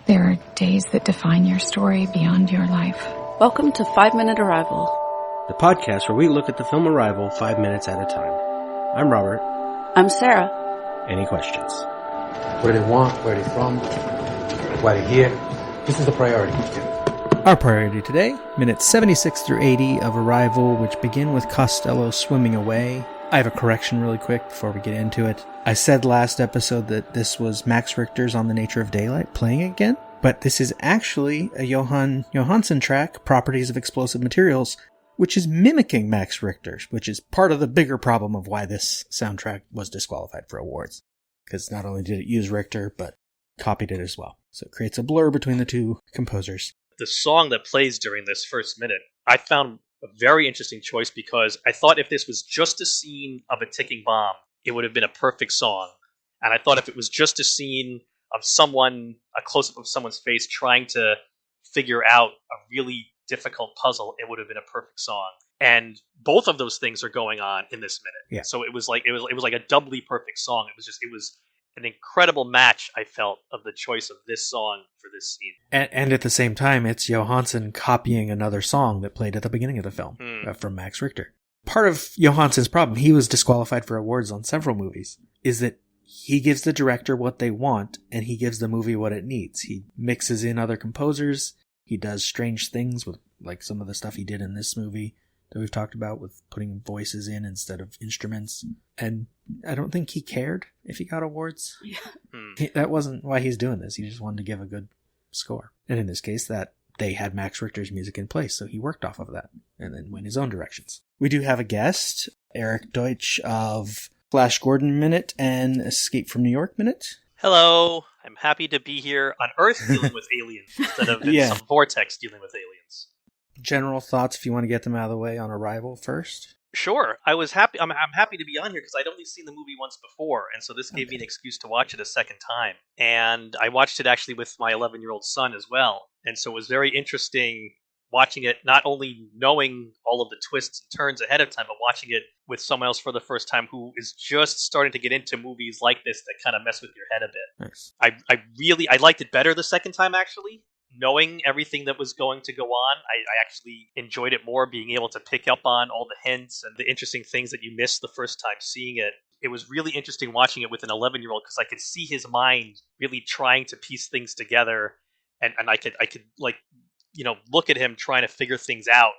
There are days that define your story beyond your life. Welcome to 5 Minute Arrival, the podcast where we look at the film Arrival 5 minutes at a time. I'm Robert. I'm Sarah. Any questions? What do they want? Where are they from? Why are they here? This is the priority. Our priority today, minutes 76 through 80 of Arrival, which begin with Costello swimming away. I have a correction really quick before we get into it. I said last episode that this was Max Richter's On the Nature of Daylight playing again, but this is actually a Johan Johansson track, Properties of Explosive Materials, which is mimicking Max Richter's, which is part of the bigger problem of why this soundtrack was disqualified for awards. Because not only did it use Richter, but copied it as well. So it creates a blur between the two composers. The song that plays during this first minute, I found a very interesting choice because I thought if this was just a scene of a ticking bomb, it would have been a perfect song. And I thought if it was just a scene of a close-up of someone's face trying to figure out a really difficult puzzle, it would have been a perfect song. And both of those things are going on in this minute. Yeah. So it was like a doubly perfect song. It was an incredible match, I felt, of the choice of this song for this scene. And at the same time, it's Johansson copying another song that played at the beginning of the film from Max Richter. Part of Johansson's problem, he was disqualified for awards on several movies, is that he gives the director what they want and he gives the movie what it needs. He mixes in other composers. He does strange things with like some of the stuff he did in this movie that we've talked about with putting voices in instead of instruments. And I don't think he cared if he got awards. Yeah. That wasn't why he's doing this. He just wanted to give a good score. And in this case, that they had Max Richter's music in place, so he worked off of that and then went his own directions. We do have a guest, Eric Deutsch of Flash Gordon Minute and Escape from New York Minute. Hello, I'm happy to be here on Earth dealing with aliens instead of in some vortex dealing with aliens. General thoughts, if you want to get them out of the way, on Arrival first? Sure. I was happy. I'm happy to be on here because I'd only seen the movie once before, and so this gave me an excuse to watch it a second time. And I watched it actually with my 11-year-old son as well, and so it was very interesting watching it, not only knowing all of the twists and turns ahead of time, but watching it with someone else for the first time who is just starting to get into movies like this that kind of mess with your head a bit. Nice. I liked it better the second time, actually. Knowing everything that was going to go on, I actually enjoyed it more, being able to pick up on all the hints and the interesting things that you missed the first time seeing it. It was really interesting watching it with an 11-year-old because I could see his mind really trying to piece things together, and I could look at him trying to figure things out,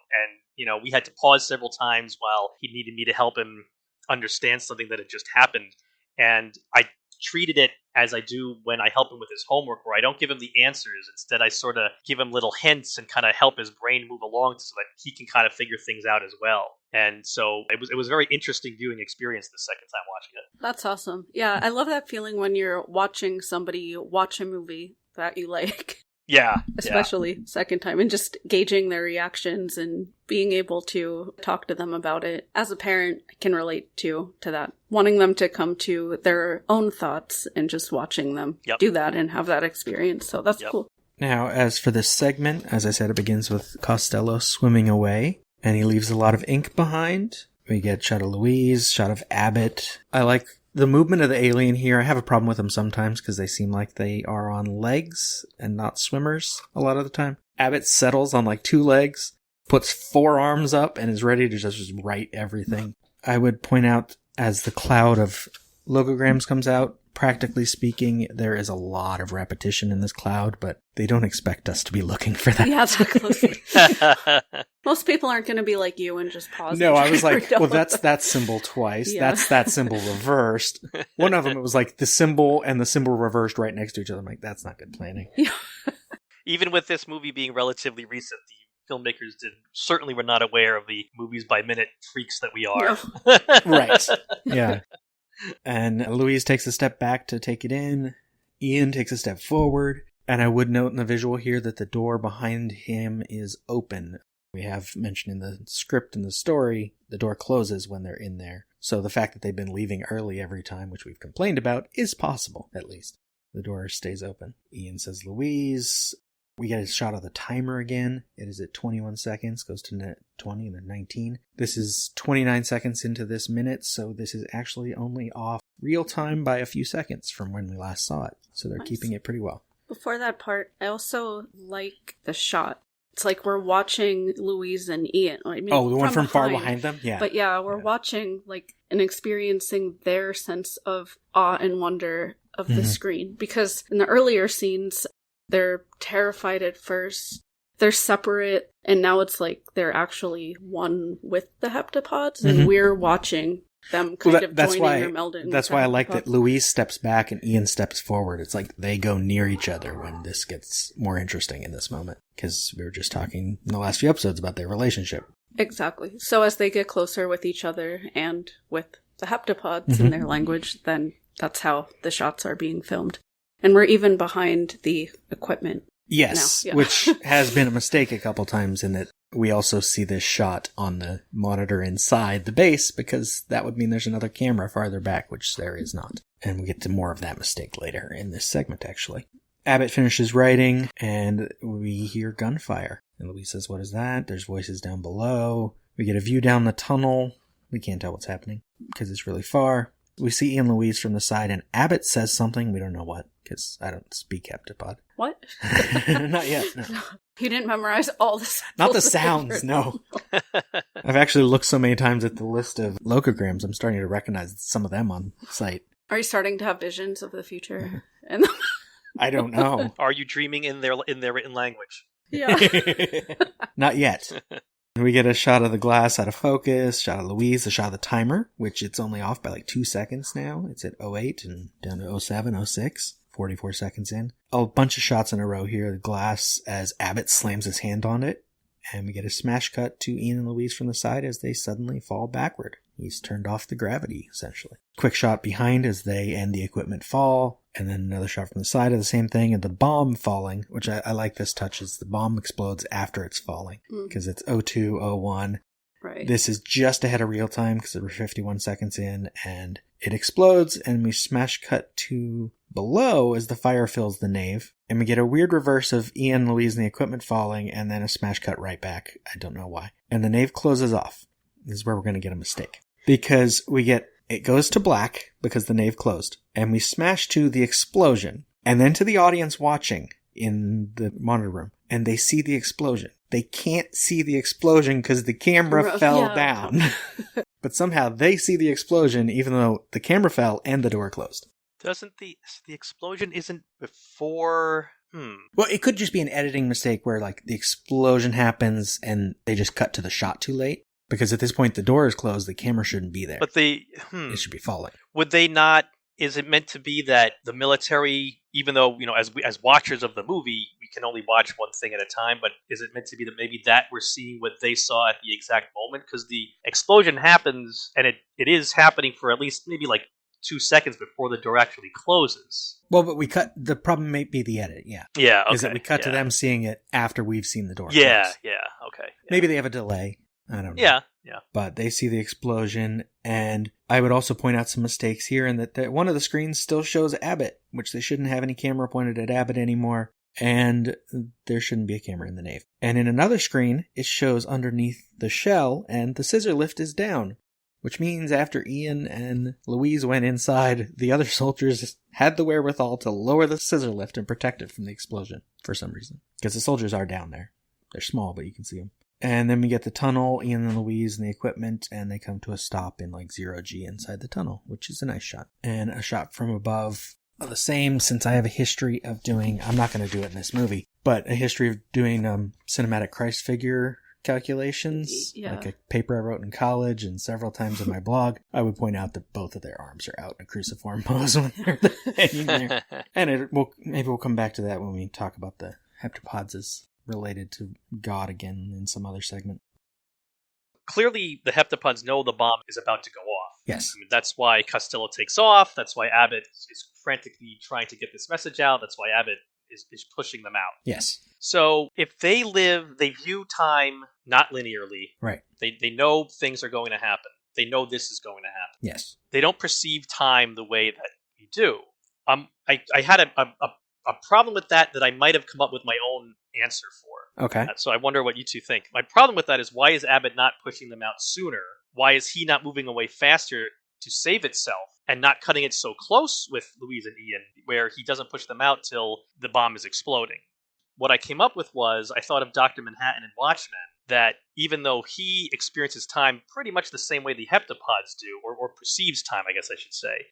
and we had to pause several times while he needed me to help him understand something that had just happened, and I treated it as I do when I help him with his homework, where I don't give him the answers. Instead, I sort of give him little hints and kind of help his brain move along so that he can kind of figure things out as well. And so it was a very interesting viewing experience the second time watching it. That's awesome. Yeah, I love that feeling when you're watching somebody watch a movie that you like. Yeah. Especially second time, and just gauging their reactions and being able to talk to them about it. As a parent, I can relate to that. Wanting them to come to their own thoughts and just watching them do that and have that experience. So that's cool. Now, as for this segment, as I said, it begins with Costello swimming away, and he leaves a lot of ink behind. We get shot of Louise, shot of Abbott. I like the movement of the alien here. I have a problem with them sometimes because they seem like they are on legs and not swimmers a lot of the time. Abbott settles on like 2 legs, puts 4 arms up, and is ready to just write everything. I would point out, as the cloud of logograms comes out, practically speaking, there is a lot of repetition in this cloud, but they don't expect us to be looking for that. Yeah, exactly. Most people aren't going to be like you and just pause. No, I was like, well, that's that symbol twice. Yeah. That's that symbol reversed. One of them, it was like the symbol and the symbol reversed right next to each other. I'm like, that's not good planning. Yeah. Even with this movie being relatively recent, the filmmakers certainly were not aware of the movies by minute freaks that we are. Right. Yeah. And Louise takes a step back to take it in. Ian takes a step forward. And I would note in the visual here that the door behind him is open. We have mentioned in the script and the story, the door closes when they're in there. So the fact that they've been leaving early every time, which we've complained about, is possible, at least. The door stays open. Ian says Louise. We get a shot of the timer again. It is at 21 seconds, goes to 20 and then 19. This is 29 seconds into this minute, so this is actually only off real time by a few seconds from when we last saw it. So they're keeping it pretty well. Before that part, I also like the shot. It's like we're watching Louise and Ian. I mean, Oh, the one from far behind them? Yeah. But yeah, we're watching like and experiencing their sense of awe and wonder of the screen. Because in the earlier scenes, they're terrified at first. They're separate, and now it's like they're actually one with the heptapods, and we're watching them kind of joining or melding. That's why I like that Louise steps back and Ian steps forward. It's like they go near each other when this gets more interesting in this moment. Because we were just talking in the last few episodes about their relationship. Exactly. So as they get closer with each other and with the heptapods in their language, then that's how the shots are being filmed. And we're even behind the equipment. Yes, now. Yeah. which has been a mistake a couple times in that we also see this shot on the monitor inside the base because that would mean there's another camera farther back, which there is not. And we get to more of that mistake later in this segment, actually. Abbott finishes writing, and we hear gunfire. And Louise says, "What is that?" There's voices down below. We get a view down the tunnel. We can't tell what's happening because it's really far. We see Ian and Louise from the side, and Abbott says something. We don't know what, because I don't speak heptapod. What? Not yet, no. He didn't memorize all the sounds. Not the sounds, no. I've actually looked so many times at the list of locograms, I'm starting to recognize some of them on site. Are you starting to have visions of the future? And I don't know. Are you dreaming in their written language? yeah. Not yet. We get a shot of the glass out of focus, shot of Louise, a shot of the timer, which it's only off by like 2 seconds now. It's at 08 and down to 07, 06, 44 seconds in. A bunch of shots in a row here. The glass as Abbott slams his hand on it. And we get a smash cut to Ian and Louise from the side as they suddenly fall backward. He's turned off the gravity, essentially. Quick shot behind as they and the equipment fall. And then another shot from the side of the same thing. And the bomb falling, which I like this touch, is the bomb explodes after it's falling. Because it's 02, 01. Right. This is just ahead of real time because we're 51 seconds in. And it explodes. And we smash cut to below as the fire fills the nave. And we get a weird reverse of Ian, Louise, and the equipment falling. And then a smash cut right back. I don't know why. And the nave closes off. This is where we're going to get a mistake. Because it goes to black because the nave closed. And we smash to the explosion. And then to the audience watching in the monitor room. And they see the explosion. They can't see the explosion because the camera fell down. But somehow they see the explosion even though the camera fell and the door closed. Doesn't the explosion isn't before... Well, it could just be an editing mistake where like the explosion happens and they just cut to the shot too late. Because at this point, the door is closed. The camera shouldn't be there. But it should be falling. Would they not? Is it meant to be that the military, even though as watchers of the movie, we can only watch one thing at a time? But is it meant to be that maybe that we're seeing what they saw at the exact moment? Because the explosion happens, and it is happening for at least maybe like 2 seconds before the door actually closes. Well, but we cut. The problem may be the edit. Yeah. Yeah. Okay. Is that we cut to them seeing it after we've seen the door. Yeah. close. Yeah. Okay. Yeah. Maybe they have a delay. I don't know. Yeah. But they see the explosion, and I would also point out some mistakes here in that one of the screens still shows Abbott, which they shouldn't have any camera pointed at Abbott anymore, and there shouldn't be a camera in the nave. And in another screen, it shows underneath the shell, and the scissor lift is down, which means after Ian and Louise went inside, the other soldiers had the wherewithal to lower the scissor lift and protect it from the explosion for some reason. Because the soldiers are down there. They're small, but you can see them. And then we get the tunnel, Ian and Louise and the equipment, and they come to a stop in like 0G inside the tunnel, which is a nice shot. And a shot from above, the same since I have a history of doing, I'm not going to do it in this movie, but a history of doing cinematic Christ figure calculations, like a paper I wrote in college and several times in my blog. I would point out that both of their arms are out in a cruciform pose when they're hanging there. And maybe we'll come back to that when we talk about the heptapods as related to God again in some other segment. Clearly, the heptapods know the bomb is about to go off. Yes. I mean, that's why Costello takes off. That's why Abbott is frantically trying to get this message out. That's why Abbott is pushing them out. Yes. So if they view time not linearly. Right. They know things are going to happen. They know this is going to happen. Yes. They don't perceive time the way that we do. I had a problem with that I might have come up with my own answer for. Okay. So I wonder what you two think. My problem with that is, why is Abbott not pushing them out sooner? Why is he not moving away faster to save itself and not cutting it so close with Louise and Ian where he doesn't push them out till the bomb is exploding. What I came up with was I thought of Dr. Manhattan in Watchmen, that even though he experiences time pretty much the same way the heptapods do, or perceives time, I guess I should say,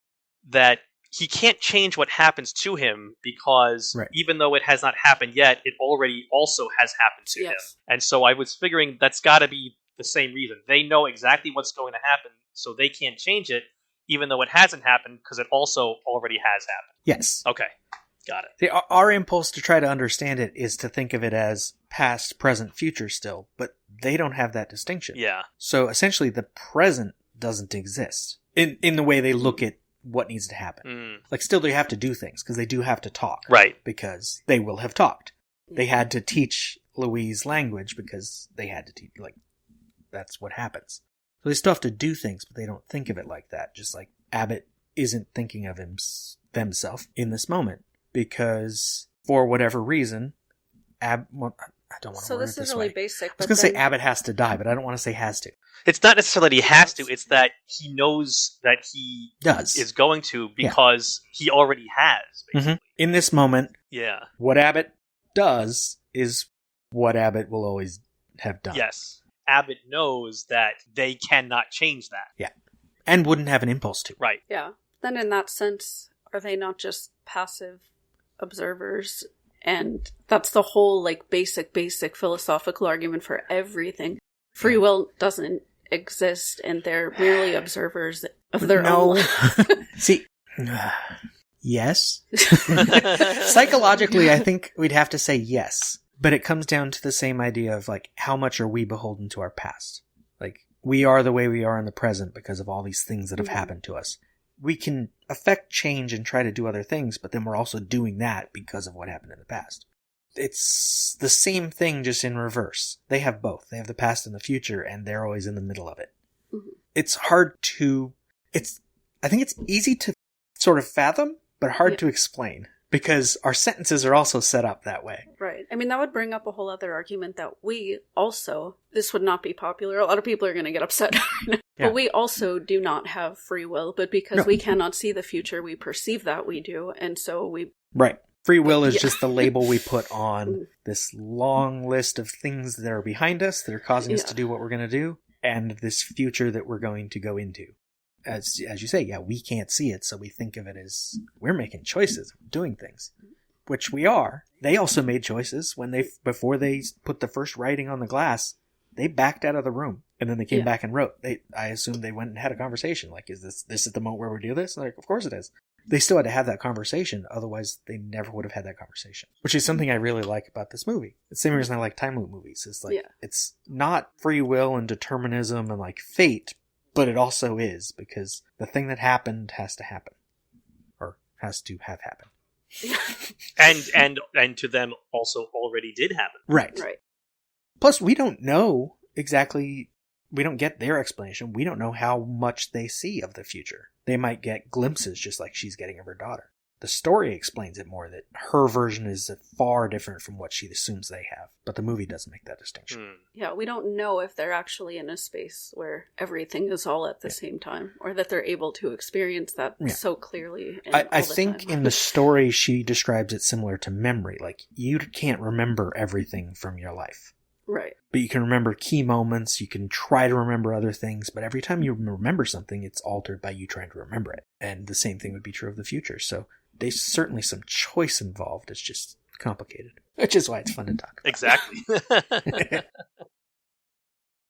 that he can't change what happens to him because even though it has not happened yet, it already also has happened to him. And so I was figuring that's got to be the same reason. They know exactly what's going to happen, so they can't change it, even though it hasn't happened, because it also already has happened. Yes. Okay. Got it. Our impulse to try to understand it is to think of it as past, present, future still, but they don't have that distinction. Yeah. So essentially the present doesn't exist in the way they look at what needs to happen. Like still they have to do things because they do have to talk. Right. Because they will have talked. They had to teach Louise language because they had to teach, like, that's what happens. So they still have to do things, but they don't think of it like that. Just like Abbott isn't thinking of themselves in this moment. Because for whatever reason, I don't want to word it this way. So this is really basic. I was going to say Abbott has to die, but I don't want to say has to. It's not necessarily that he has to, it's that he knows that he does is going to because he already has, basically. In this moment, what Abbott does is what Abbott will always have done. Yes. Abbott knows that they cannot change that. Yeah. And wouldn't have an impulse to. Right. Yeah. Then in that sense, are they not just passive observers? And that's the whole, like, basic philosophical argument for everything. Free will doesn't exist, and they're merely observers of their own life. See, yes. Psychologically, I think we'd have to say yes. But it comes down to the same idea of, like, how much are we beholden to our past? Like, we are the way we are in the present because of all these things that have happened to us. We can affect change and try to do other things, but then we're also doing that because of what happened in the past. It's the same thing, just in reverse. They have both. They have the past and the future, and they're always in the middle of it. It's hard to... I think it's easy to sort of fathom, but hard to explain. Because our sentences are also set up that way. Right. I mean, that would bring up a whole other argument that we also, this would not be popular. A lot of people are going to get upset. But we also do not have free will. But because we cannot see the future, we perceive that we do. And so we... Right. Free will is just the label we put on this long list of things that are behind us that are causing us to do what we're going to do. And this future that we're going to go into. As you say, we can't see it, so we think of it as we're making choices, doing things, which we are. They also made choices before they put the first writing on the glass. They backed out of the room, and then they came back and wrote. I assume they went and had a conversation. Like, is this is the moment where we do this? And they're like, of course it is. They still had to have that conversation, otherwise they never would have had that conversation. Which is something I really like about this movie. It's the same reason I like time loop movies. It's like it's not free will and determinism and like fate. But it also is, because the thing that happened has to happen. Or has to have happened. and to them also already did happen. Right. Plus, we don't know exactly, we don't get their explanation. We don't know how much they see of the future. They might get glimpses just like she's getting of her daughter. The story explains it more, that her version is far different from what she assumes they have. But the movie doesn't make that distinction. Yeah, we don't know if they're actually in a space where everything is all at the same time, or that they're able to experience that so clearly. I think in the story she describes it similar to memory. Like, you can't remember everything from your life. Right. But you can remember key moments, you can try to remember other things, but every time you remember something, it's altered by you trying to remember it. And the same thing would be true of the future. So there's certainly some choice involved. It's just complicated, which is why it's fun to talk about. Exactly.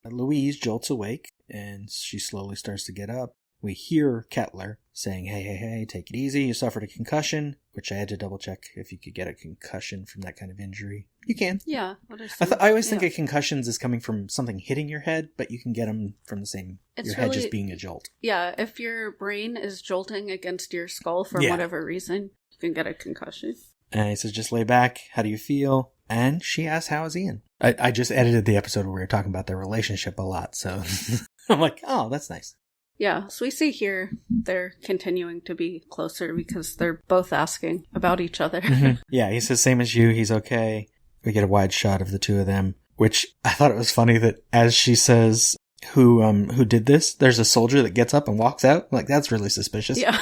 Louise jolts awake, and she slowly starts to get up. We hear Kettler saying, hey, take it easy. You suffered a concussion, which I had to double check if you could get a concussion from that kind of injury. You can. Yeah. I always think of concussions as coming from something hitting your head, but you can get them from the same, your head just being a jolt. Yeah, if your brain is jolting against your skull for whatever reason, you can get a concussion. And he says, just lay back. How do you feel? And she asks, how is Ian? I just edited the episode where we were talking about their relationship a lot, so I'm like, oh, that's nice. Yeah, so we see here they're continuing to be closer because they're both asking about each other. Yeah, he says, same as you, he's okay. We get a wide shot of the two of them, which I thought it was funny that as she says, who did this. There's a soldier that gets up and walks out. Like, that's really suspicious. Yeah.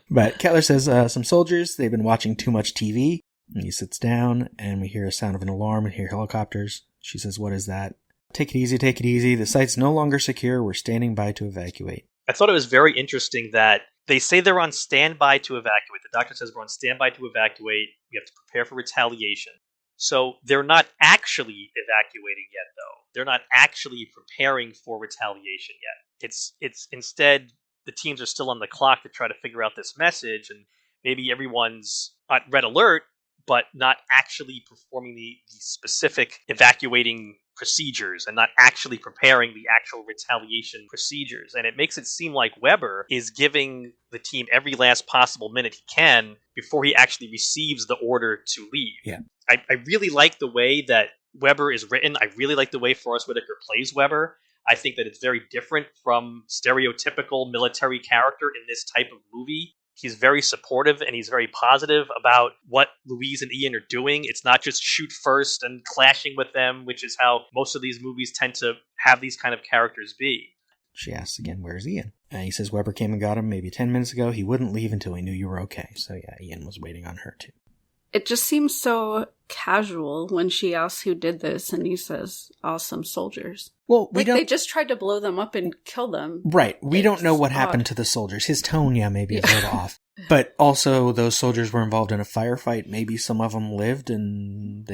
But Kettler says some soldiers, they've been watching too much TV. And he sits down, and we hear a sound of an alarm and hear helicopters. She says, what is that? Take it easy, take it easy. The site's no longer secure. We're standing by to evacuate. I thought it was very interesting that they say they're on standby to evacuate. The doctor says we're on standby to evacuate. We have to prepare for retaliation. So they're not actually evacuating yet, though. They're not actually preparing for retaliation yet. It's instead the teams are still on the clock to try to figure out this message, and maybe everyone's on red alert, but not actually performing the specific evacuating procedures and not actually preparing the actual retaliation procedures. And it makes it seem like Weber is giving the team every last possible minute he can before he actually receives the order to leave. Yeah. I really like the way that Weber is written. I really like the way Forrest Whitaker plays Weber. I think that it's very different from stereotypical military character in this type of movie. He's very supportive and he's very positive about what Louise and Ian are doing. It's not just shoot first and clashing with them, which is how most of these movies tend to have these kind of characters be. She asks again, where's Ian? And he says Weber came and got him maybe 10 minutes ago. He wouldn't leave until he knew you were okay. So yeah, Ian was waiting on her too. It just seems so casual when she asks who did this, and he says, awesome soldiers. Well, they just tried to blow them up and kill them. Right. We don't know what happened to the soldiers. His tone, maybe is a little off. But also, those soldiers were involved in a firefight. Maybe some of them lived, and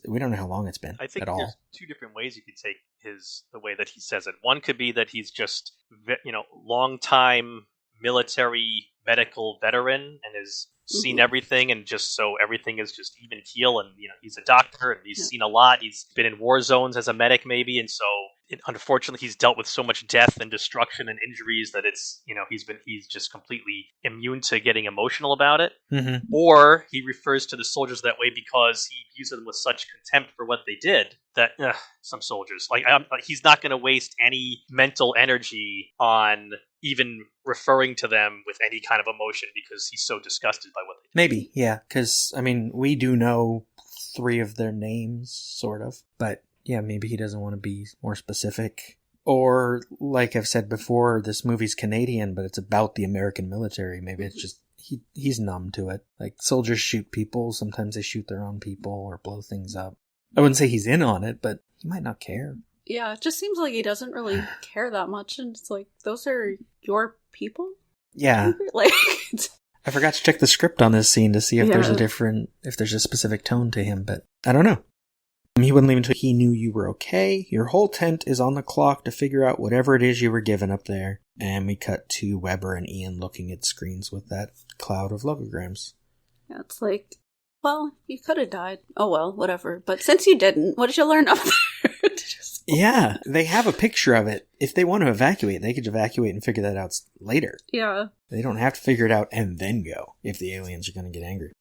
we don't know how long it's been. I think at all. there's two different ways you could take the way that he says it. One could be that he's just, long time military medical veteran and has seen everything, and just so everything is just even keel, and he's a doctor and he's seen a lot. He's been in war zones as a medic maybe, and so unfortunately he's dealt with so much death and destruction and injuries that it's he's just completely immune to getting emotional about it. Mm-hmm. Or he refers to the soldiers that way because he views them with such contempt for what they did that some soldiers he's not going to waste any mental energy on even referring to them with any kind of emotion because he's so disgusted by what they did. Maybe, yeah, because we do know 3 of their names, sort of, but yeah, maybe he doesn't want to be more specific. Or, like I've said before, this movie's Canadian, but it's about the American military. Maybe it's just, he's numb to it. Like, soldiers shoot people, sometimes they shoot their own people or blow things up. I wouldn't say he's in on it, but he might not care. Yeah, it just seems like he doesn't really care that much, and it's like, those are your people? Yeah. I forgot to check the script on this scene to see if there's a specific tone to him, but I don't know. He wouldn't leave until he knew you were okay. Your whole tent is on the clock to figure out whatever it is you were given up there. And we cut to Weber and Ian looking at screens with that cloud of logograms. Yeah, it's like, well, you could have died. Oh well, whatever. But since you didn't, what did you learn up there? Yeah, they have a picture of it. If they want to evacuate, they could evacuate and figure that out later. Yeah. They don't have to figure it out and then go if the aliens are going to get angry.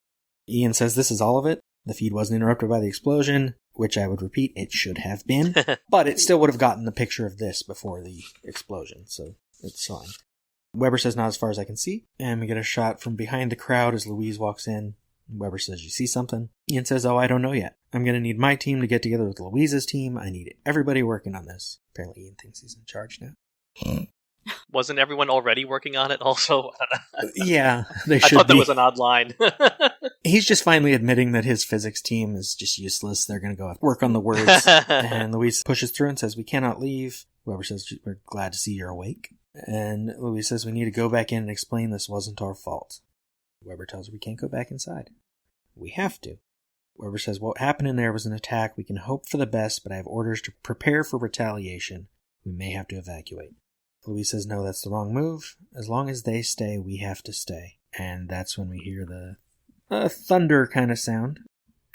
Ian says this is all of it. The feed wasn't interrupted by the explosion, which I would repeat, it should have been. But it still would have gotten the picture of this before the explosion, so it's fine. Weber says, not as far as I can see. And we get a shot from behind the crowd as Louise walks in. Weber says, you see something? Ian says, oh, I don't know yet. I'm going to need my team to get together with Louise's team. I need everybody working on this. Apparently Ian thinks he's in charge now. Wasn't everyone already working on it also? Yeah, they should I thought that was an odd line. He's just finally admitting that his physics team is just useless. They're going to go work on the words. And Louise pushes through and says, we cannot leave. Weber says, we're glad to see you're awake. And Louise says, we need to go back in and explain this wasn't our fault. Weber tells her we can't go back inside. We have to. Weber says, what happened in there was an attack. We can hope for the best, but I have orders to prepare for retaliation. We may have to evacuate. Louise says, no, that's the wrong move. As long as they stay, we have to stay. And that's when we hear the thunder kind of sound.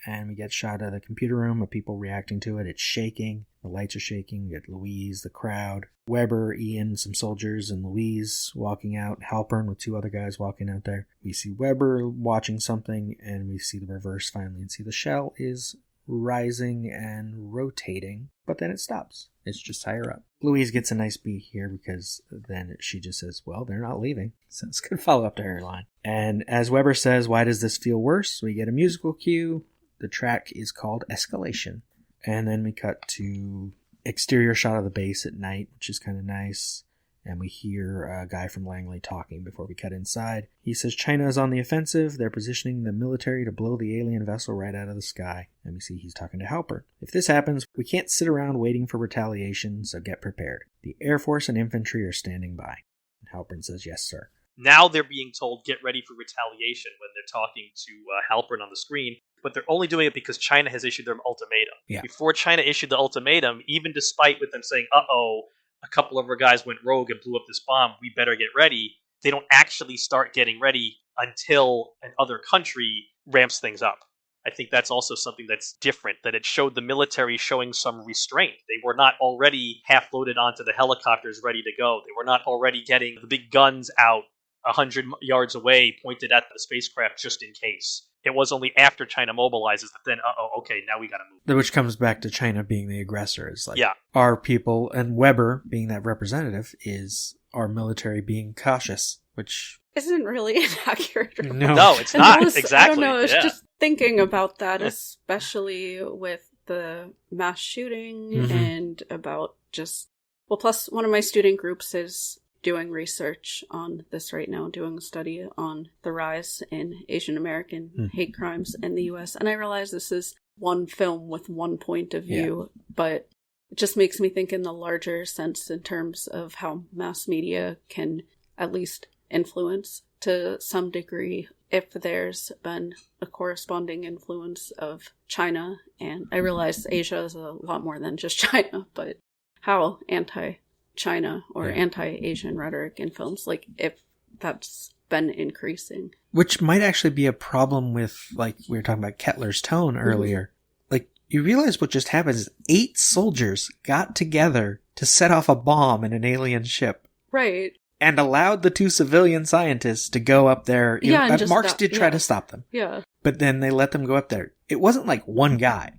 And we get shot at the computer room of people reacting to it. It's shaking. The lights are shaking. We get Louise, the crowd, Weber, Ian, some soldiers, and Louise walking out. Halpern with 2 other guys walking out there. We see Weber watching something, and we see the reverse finally. And see the shell is rising and rotating, but then it stops. It's just higher up. Louise gets a nice beat here because then she just says, well, they're not leaving. So it's good follow up to her line. And as Weber says, why does this feel worse? We get a musical cue. The track is called Escalation. And then we cut to exterior shot of the base at night, which is kind of nice. And we hear a guy from Langley talking before we cut inside. He says China is on the offensive. They're positioning the military to blow the alien vessel right out of the sky. And we see he's talking to Halpern. If this happens, we can't sit around waiting for retaliation, so get prepared. The Air Force and infantry are standing by. And Halpern says, yes, sir. Now they're being told, get ready for retaliation when they're talking to Halpern on the screen. But they're only doing it because China has issued their ultimatum. Yeah. Before China issued the ultimatum, even despite with them saying, uh-oh, a couple of our guys went rogue and blew up this bomb, we better get ready, they don't actually start getting ready until another country ramps things up. I think that's also something that's different, that it showed the military showing some restraint. They were not already half-loaded onto the helicopters ready to go. They were not already getting the big guns out 100 yards away pointed at the spacecraft just in case. It was only after China mobilizes that then, okay, now we gotta move. Which comes back to China being the aggressor. It's like, yeah. Our people, and Weber being that representative, is our military being cautious, which isn't really an accurate report. No, it's not. Exactly. I don't know, I was just thinking about that, especially with the mass shooting and about just... Well, plus one of my student groups is doing research on this right now, doing a study on the rise in Asian American hate crimes in the U.S. And I realize this is one film with one point of view, but it just makes me think in the larger sense in terms of how mass media can at least influence to some degree if there's been a corresponding influence of China. And I realize Asia is a lot more than just China, but how anti-China or anti-Asian rhetoric in films, like if that's been increasing. Which might actually be a problem with, like we were talking about Kettler's tone earlier. Like, you realize what just happened is 8 soldiers got together to set off a bomb in an alien ship. Right. And allowed the 2 civilian scientists to go up there. Marx did try to stop them. Yeah. But then they let them go up there. It wasn't like one guy.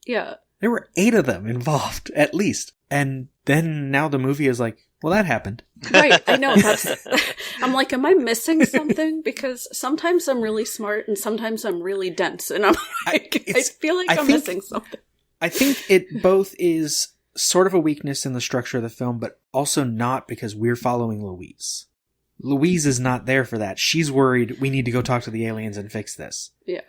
Yeah. There were 8 of them involved, at least. And then now the movie is like, well, that happened. Right, I know. I'm like, am I missing something? Because sometimes I'm really smart and sometimes I'm really dense. And I'm like, I feel like I'm missing something. I think it both is sort of a weakness in the structure of the film, but also not, because we're following Louise. Louise is not there for that. She's worried we need to go talk to the aliens and fix this. Yeah.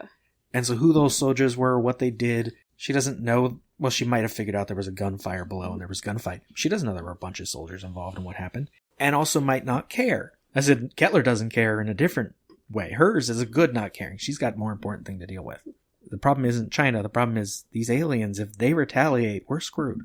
And so who those soldiers were, what they did, she doesn't know. Well, she might have figured out there was a gunfire below and there was gunfight. She doesn't know there were a bunch of soldiers involved in what happened. And also might not care. I said Kettler doesn't care in a different way. Hers is a good not caring. She's got more important thing to deal with. The problem isn't China. The problem is these aliens. If they retaliate, we're screwed.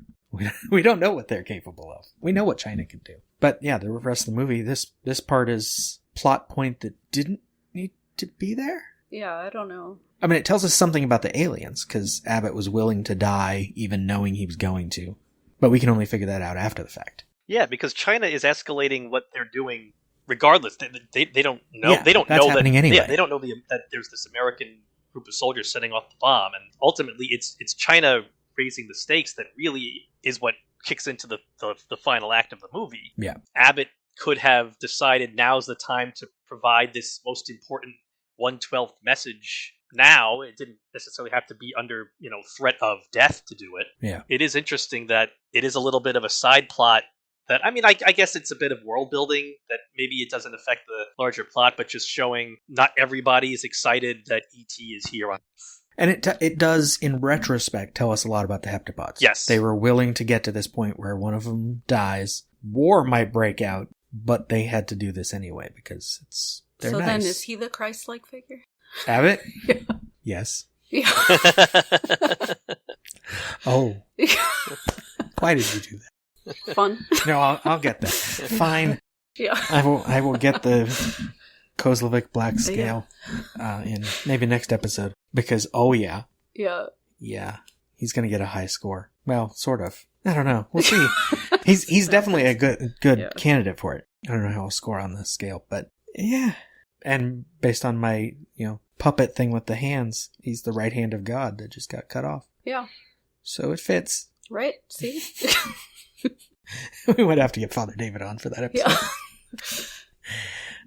We don't know what they're capable of. We know what China can do. But yeah, the rest of the movie, this part is plot point that didn't need to be there. Yeah, I don't know. I mean, it tells us something about the aliens, because Abbott was willing to die even knowing he was going to. But we can only figure that out after the fact. Yeah, because China is escalating what they're doing regardless. They don't know. Yeah, they don't that's know happening that. Anyway. Yeah, they don't know that there's this American group of soldiers setting off the bomb, and ultimately it's China raising the stakes that really is what kicks into the final act of the movie. Yeah, Abbott could have decided now's the time to provide this most important 1/12th message. Now it didn't necessarily have to be under threat of death to do it. Yeah, it is interesting that it is a little bit of a side plot. That, I mean, I guess it's a bit of world building that maybe it doesn't affect the larger plot, but just showing not everybody is excited that ET is here on Earth. And it does, in retrospect, tell us a lot about the heptapods. Yes. They were willing to get to this point where one of them dies. War might break out, but they had to do this anyway because they're nice. So then is he the Christ-like figure? Abbott? Yeah. Yes. Yeah. Oh. Why did you do that? Fun. No, I'll get that. Fine. Yeah. I will get the Kozlovic black scale in maybe next episode, because yeah, he's gonna get a high score. Well, sort of. I don't know. We'll see. He's definitely a good candidate for it. I don't know how I'll score on this scale, but yeah. And based on my puppet thing with the hands, he's the right hand of God that just got cut off. Yeah. So it fits. Right. See. We would have to get Father David on for that episode.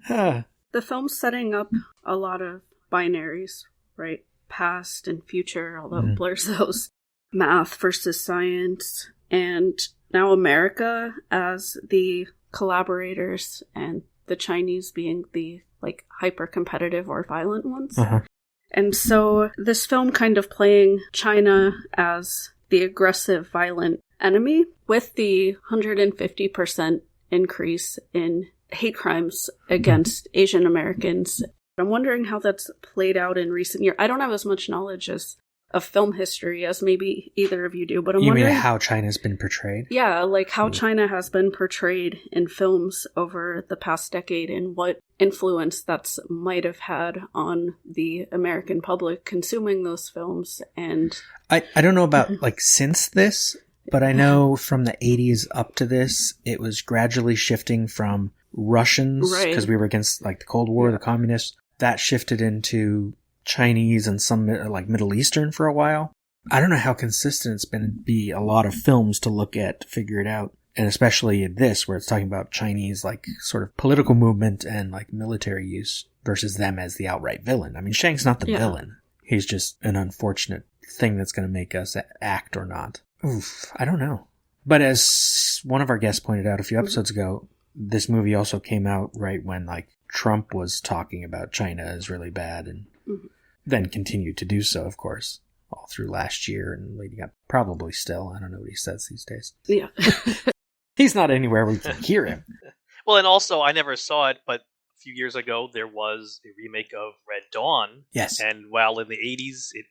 Yeah. The film's setting up a lot of binaries, right? Past and future, although it blurs those. math versus science, and now America as the collaborators and the Chinese being the like hyper-competitive or violent ones. Uh-huh. And so this film kind of playing China as the aggressive, violent enemy with the 150% increase in hate crimes against Asian Americans. I'm wondering how that's played out in recent years. I don't have as much knowledge of film history as maybe either of you do, but I'm wondering... You mean how China's been portrayed? Yeah, like how China has been portrayed in films over the past decade and what influence that's might have had on the American public consuming those films. And I don't know about like since this, but I know from the 80s up to this, it was gradually shifting from Russians, because we were against like the Cold War, the communists, that shifted into Chinese and some like Middle Eastern for a while. I don't know how consistent it's been to be a lot of films to look at to figure it out. And especially in this, where it's talking about Chinese like sort of political movement and like military use versus them as the outright villain. I mean, Shang's not the villain. He's just an unfortunate thing that's going to make us act or not. Oof, I don't know. But as one of our guests pointed out a few episodes ago, this movie also came out right when like Trump was talking about China as really bad and then continued to do so, of course, all through last year and leading up. Probably still. I don't know what he says these days. Yeah. He's not anywhere we can hear him. Well, and also, I never saw it, but a few years ago, there was a remake of Red Dawn. Yes. And while in the 80s, it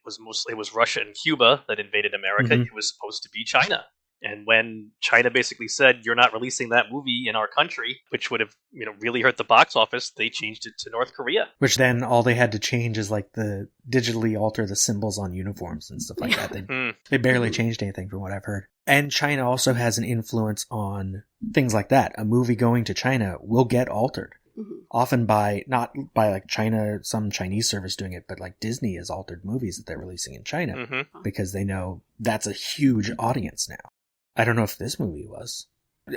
was Russia and Cuba that invaded America, it was supposed to be China. And when China basically said, you're not releasing that movie in our country, which would have really hurt the box office, they changed it to North Korea. Which then all they had to change is like the digitally alter the symbols on uniforms and stuff like that. They barely changed anything from what I've heard. And China also has an influence on things like that. A movie going to China will get altered. Often not by like China, some Chinese service doing it, but like Disney has altered movies that they're releasing in China because they know that's a huge audience now. I don't know if this movie was.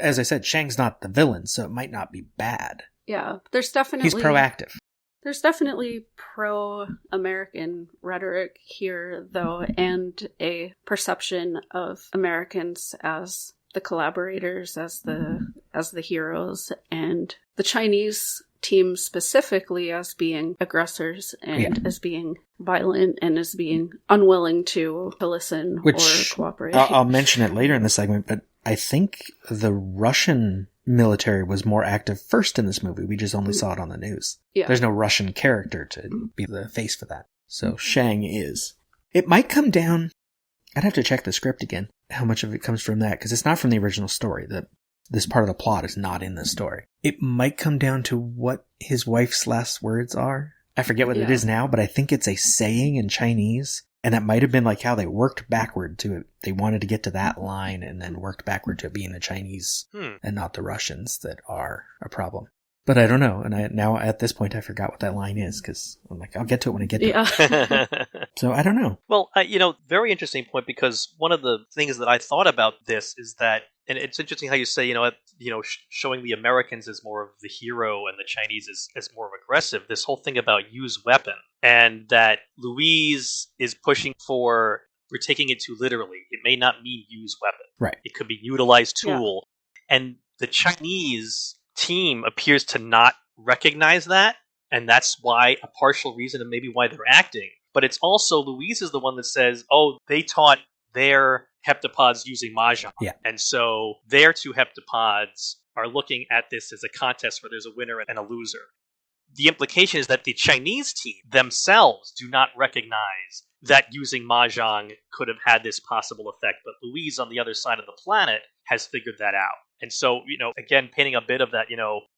As I said, Shang's not the villain, so it might not be bad. Yeah, there's definitely... He's proactive. There's definitely pro-American rhetoric here, though, and a perception of Americans as the collaborators, as the heroes, and the Chinese team specifically as being aggressors and as being violent and as being unwilling to listen or cooperate. I'll mention it later in the segment, but I think the Russian military was more active first in this movie. We just only saw it on the news. Yeah. There's no Russian character to be the face for that. So Shang is. It might come down... I'd have to check the script again, how much of it comes from that, because it's not from the original story. This part of the plot is not in the story. It might come down to what his wife's last words are. I forget what it is now, but I think it's a saying in Chinese. And that might have been like how they worked backward to it. They wanted to get to that line and then worked backward to it being the Chinese and not the Russians that are a problem. But I don't know. And now at this point, I forgot what that line is because I'm like, I'll get to it when I get to it. So I don't know. Well, very interesting point, because one of the things that I thought about this is that, and it's interesting how you say, showing the Americans as more of the hero and the Chinese as more of aggressive. This whole thing about use weapon, and that Louise is pushing for, we're taking it too literally. It may not mean use weapon. Right. It could be utilize tool. Yeah. And the Chinese team appears to not recognize that, and that's why a partial reason and maybe why they're acting. But it's also Louise is the one that says, oh, they taught their heptapods using mahjong. Yeah. And so their two heptapods are looking at this as a contest where there's a winner and a loser. The implication is that the Chinese team themselves do not recognize that using mahjong could have had this possible effect, but Louise on the other side of the planet has figured that out. And so, again, painting a bit of that,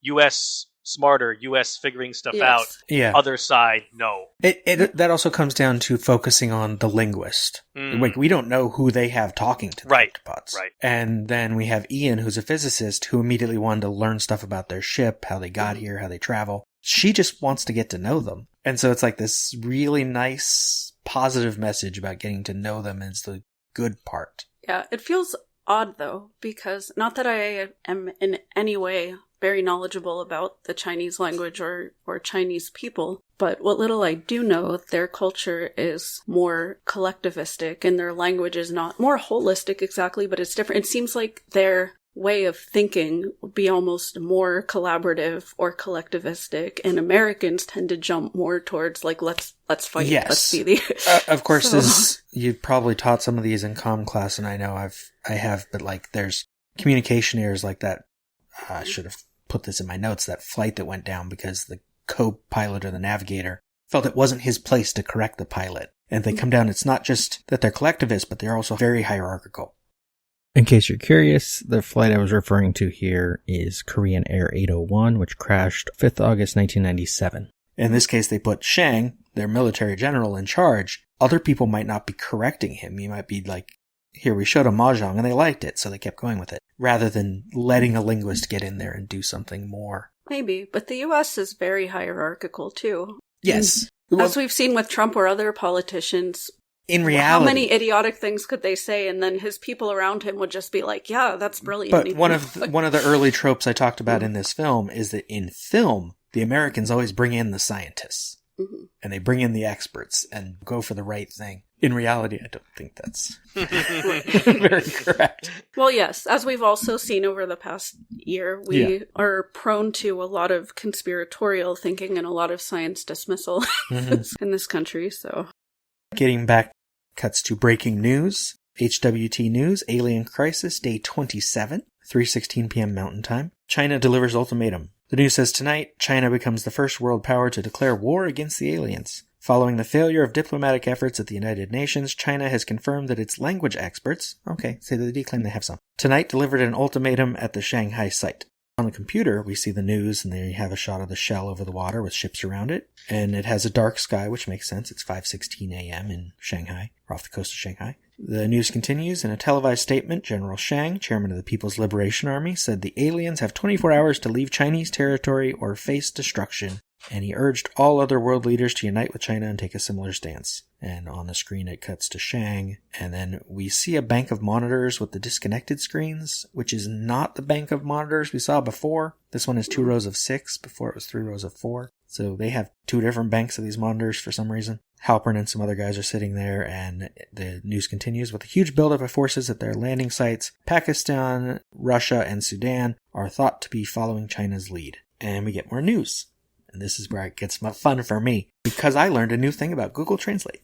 U.S. smarter, U.S. figuring stuff out. Yeah. Other side, no. That also comes down to focusing on the linguist. Like, we don't know who they have talking to the heptapods. Right. And then we have Ian, who's a physicist, who immediately wanted to learn stuff about their ship, how they got here, how they travel. She just wants to get to know them. And so it's like this really nice, positive message about getting to know them is the good part. Yeah, it feels odd, though, because not that I am in any way very knowledgeable about the Chinese language or Chinese people. But what little I do know, their culture is more collectivistic and their language is not more holistic exactly, but it's different. It seems like their way of thinking would be almost more collaborative or collectivistic, and Americans tend to jump more towards like let's fight. Yes. Let's be the Of course, you've probably taught some of these in comm class, and I know I have, but like there's communication errors like that. I should have put this in my notes, that flight that went down because the co-pilot or the navigator felt it wasn't his place to correct the pilot. And they come down, it's not just that they're collectivists, but they're also very hierarchical. In case you're curious, the flight I was referring to here is Korean Air 801, which crashed 5th August 1997. In this case, they put Shang, their military general, in charge. Other people might not be correcting him. You might be like, here, we showed a mahjong and they liked it, so they kept going with it, rather than letting a linguist get in there and do something more. Maybe, but the US is very hierarchical too. Yes. As we've seen with Trump or other politicians, in reality, how many idiotic things could they say, and then his people around him would just be like, yeah, that's brilliant. But one of the early tropes I talked about in this film is that in film, the Americans always bring in the scientists. Mm-hmm. And they bring in the experts and go for the right thing. In reality, I don't think that's very correct. Well, yes, as we've also seen over the past year, we are prone to a lot of conspiratorial thinking and a lot of science dismissal in this country, so. Getting back, cuts to breaking news. HWT News, Alien Crisis, Day 27, 3:16 p.m. Mountain Time. China delivers ultimatum. The news says tonight, China becomes the first world power to declare war against the aliens. Following the failure of diplomatic efforts at the United Nations, China has confirmed that its language experts, say they do claim they have some, tonight delivered an ultimatum at the Shanghai site. On the computer, we see the news, and they have a shot of the shell over the water with ships around it. And it has a dark sky, which makes sense. It's 5:16 a.m. in Shanghai, or off the coast of Shanghai. The news continues. In a televised statement, General Shang, chairman of the People's Liberation Army, said the aliens have 24 hours to leave Chinese territory or face destruction. And he urged all other world leaders to unite with China and take a similar stance. And on the screen it cuts to Shang, and then we see a bank of monitors with the disconnected screens, which is not the bank of monitors we saw before. This one is 2 rows of 6, before it was 3 rows of 4. So they have 2 different banks of these monitors for some reason. Halpern and some other guys are sitting there, and the news continues with a huge buildup of forces at their landing sites. Pakistan, Russia, and Sudan are thought to be following China's lead. And we get more news. And this is where it gets fun for me, because I learned a new thing about Google Translate.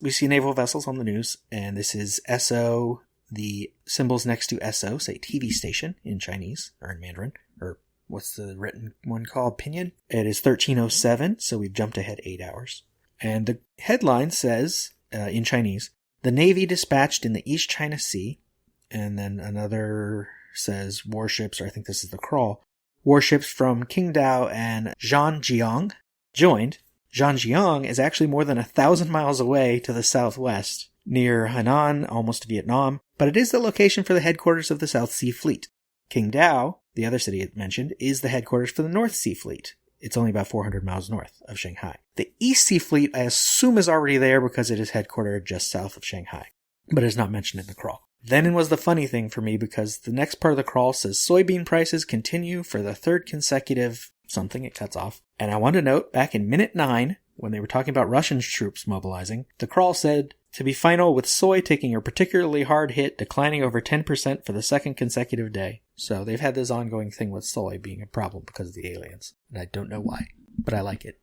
We see naval vessels on the news, and this is SO. The symbols next to SO say TV station in Chinese, or in Mandarin, or what's the written one called? Pinyin? It is 13:07, so we've jumped ahead 8 hours. And the headline says, in Chinese, the Navy dispatched in the East China Sea, and then another says warships, or I think this is the crawl, warships from Qingdao and Zhangjiang joined. Zhangjiang is actually more than 1,000 miles away to the southwest, near Hainan, almost to Vietnam, but it is the location for the headquarters of the South Sea Fleet. Qingdao, the other city it mentioned, is the headquarters for the North Sea Fleet. It's only about 400 miles north of Shanghai. The East Sea Fleet, I assume, is already there because it is headquartered just south of Shanghai, but is not mentioned in the crawl. Then was the funny thing for me, because the next part of the crawl says soybean prices continue for the 3rd consecutive something, it cuts off. And I want to note, back in minute 9, when they were talking about Russian troops mobilizing, the crawl said, to be final with soy taking a particularly hard hit, declining over 10% for the 2nd consecutive day. So they've had this ongoing thing with soy being a problem because of the aliens. And I don't know why, but I like it.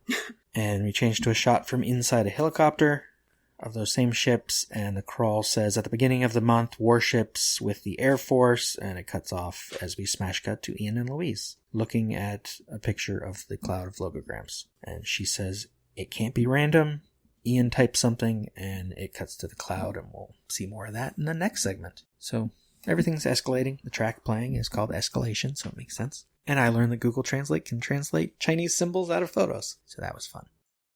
And we change to a shot from inside a helicopter of those same ships, and the crawl says at the beginning of the month, warships with the Air Force, and it cuts off as we smash cut to Ian and Louise, looking at a picture of the cloud of logograms. And she says, it can't be random. Ian types something, and it cuts to the cloud, and we'll see more of that in the next segment. So everything's escalating. The track playing is called escalation, so it makes sense. And I learned that Google Translate can translate Chinese symbols out of photos, so that was fun.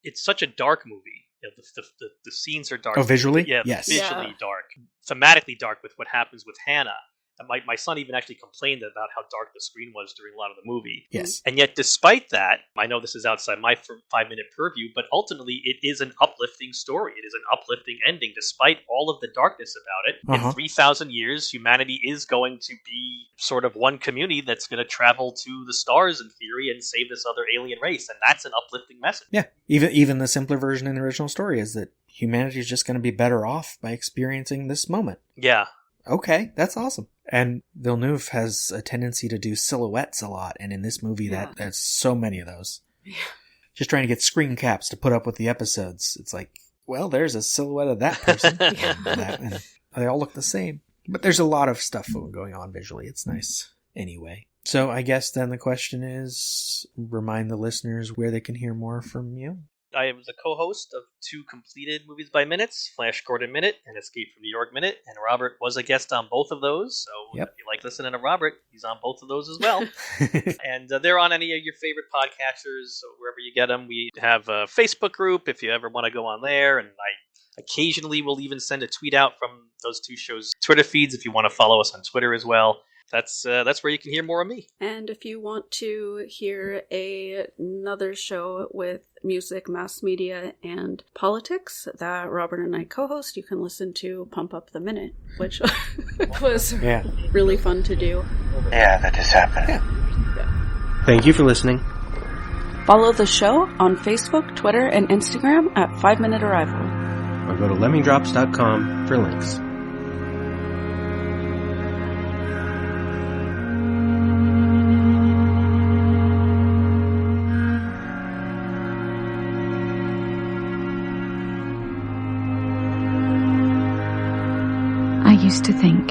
It's such a dark movie. You know, the scenes are dark. Oh, visually? Yeah, yes. Visually dark. Thematically dark with what happens with Hannah. And my son even actually complained about how dark the screen was during a lot of the movie. Yes. And yet, despite that, I know this is outside my 5-minute purview, but ultimately it is an uplifting story. It is an uplifting ending, despite all of the darkness about it. In 3,000 years, humanity is going to be sort of one community that's going to travel to the stars, in theory, and save this other alien race. And that's an uplifting message. Yeah. Even the simpler version in the original story is that humanity is just going to be better off by experiencing this moment. Yeah. Okay, that's awesome. And Villeneuve has a tendency to do silhouettes a lot, and in this movie, there's so many of those. Yeah. Just trying to get screen caps to put up with the episodes. It's like, well, there's a silhouette of that person. and they all look the same. But there's a lot of stuff going on visually. It's nice anyway. So I guess then the question is, remind the listeners where they can hear more from you. I am the co-host of 2 completed Movies by Minutes, Flash Gordon Minute and Escape from New York Minute, and Robert was a guest on both of those, so if you like listening to Robert, he's on both of those as well. And they're on any of your favorite podcasters, so wherever you get them. We have a Facebook group if you ever want to go on there, and I occasionally will even send a tweet out from those 2 shows' Twitter feeds if you want to follow us on Twitter as well. That's where you can hear more of me. And if you want to hear another show with music, mass media, and politics that Robert and I co-host, you can listen to Pump Up the Minute, which was really fun to do. Yeah, that just happened. Yeah. Thank you for listening. Follow the show on Facebook, Twitter, and Instagram at 5 Minute Arrival. Or go to lemmingdrops.com for links. I used to think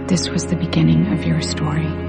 this was the beginning of your story.